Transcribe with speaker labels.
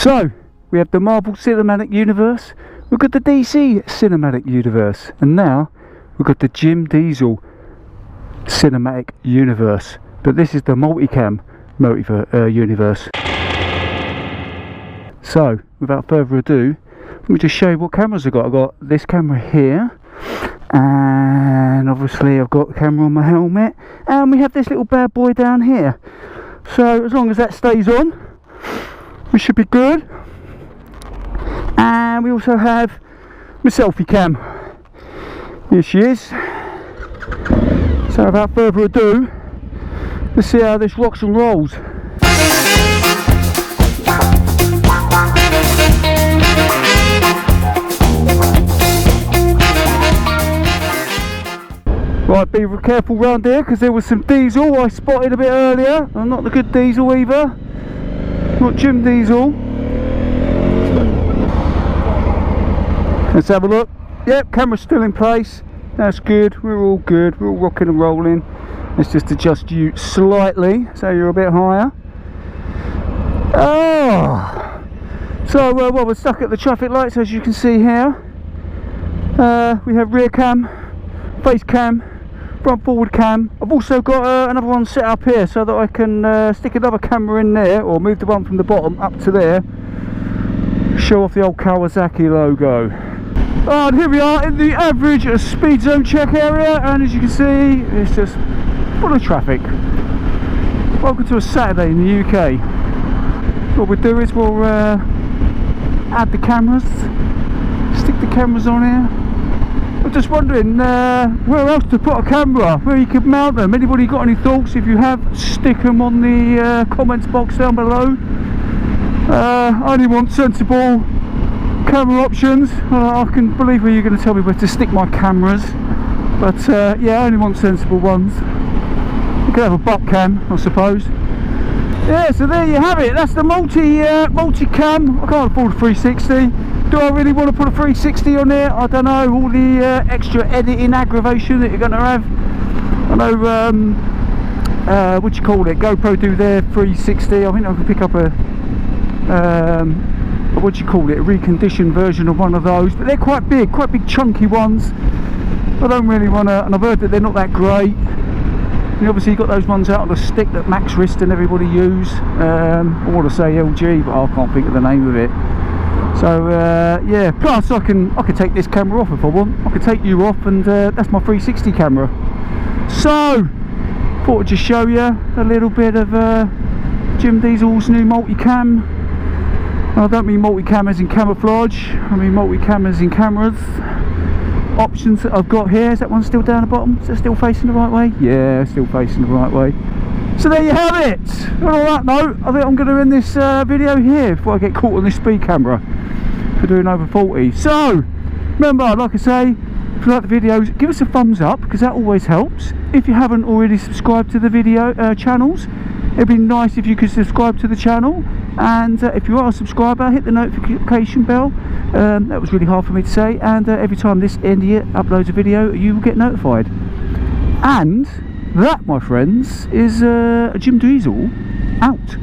Speaker 1: So we have the Marvel Cinematic Universe, we've got the DC Cinematic Universe, and now we've got the Jim Diesel Cinematic Universe. But this is the multicam universe. So without further ado, let me just show you what cameras I've got. I've got this camera here, and obviously I've got the camera on my helmet, and we have this little bad boy down here. So as long as that stays on, we should be good. And we also have my selfie cam. Here she is. So without further ado, let's see how this rocks and rolls. Right, be careful round here because there was some diesel I spotted a bit earlier, and not the good diesel either, not Jim Diesel. Let's have a look. Yep, camera's still in place, that's good, we're all good, we're all rocking and rolling. Let's just adjust you slightly so you're a bit higher. Oh, so well, we're stuck at the traffic lights as you can see here. We have rear cam, face cam, front forward cam. I've also got another one set up here so that I can stick another camera in there, or move the one from the bottom up to there, show off the old Kawasaki logo. And here we are in the average speed zone check area, and as you can see it's just full of traffic. Welcome to a Saturday in the UK. What we'll do is we'll add the cameras, stick the cameras on here. I'm just wondering where else to put a camera, where you could mount them. Anybody got any thoughts? If you have, stick them on the comments box down below. I only want sensible camera options. I can believe where you're going to tell me where to stick my cameras, but yeah, I only want sensible ones. You could have a butt cam, I suppose. Yeah, so there you have it. That's the multi-cam. I can't afford a 360. Do I really want to put a 360 on there? I don't know. All the extra editing aggravation that you're going to have. I know, what do you call it? GoPro do their 360. I think I can pick up a what do you call it, a reconditioned version of one of those, but they're quite big chunky ones. I don't really want to, and I've heard that they're not that great. And obviously you've got those ones out on the stick that Max Wrist and everybody use. I want to say LG, but I can't think of the name of it. So yeah, plus I can take this camera off if I want. I can take you off, and that's my 360 camera. So thought I'd just show you a little bit of Jim Diesel's new multi-cam. I don't mean multi-cam as in camouflage, I mean multi-cam as in cameras. Options that I've got here. Is that one still down the bottom? Is it still facing the right way? Yeah, still facing the right way. So there you have it. On that note, I think I'm going to end this video here before I get caught on this speed camera for doing over 40. So remember, like I say, if you like the videos, give us a thumbs up because that always helps. If you haven't already subscribed to the video channels, it'd be nice if you could subscribe to the channel. And if you are a subscriber, hit the notification bell. That was really hard for me to say. And every time this idiot uploads a video, you will get notified. And that, my friends, is Jim Diesel out.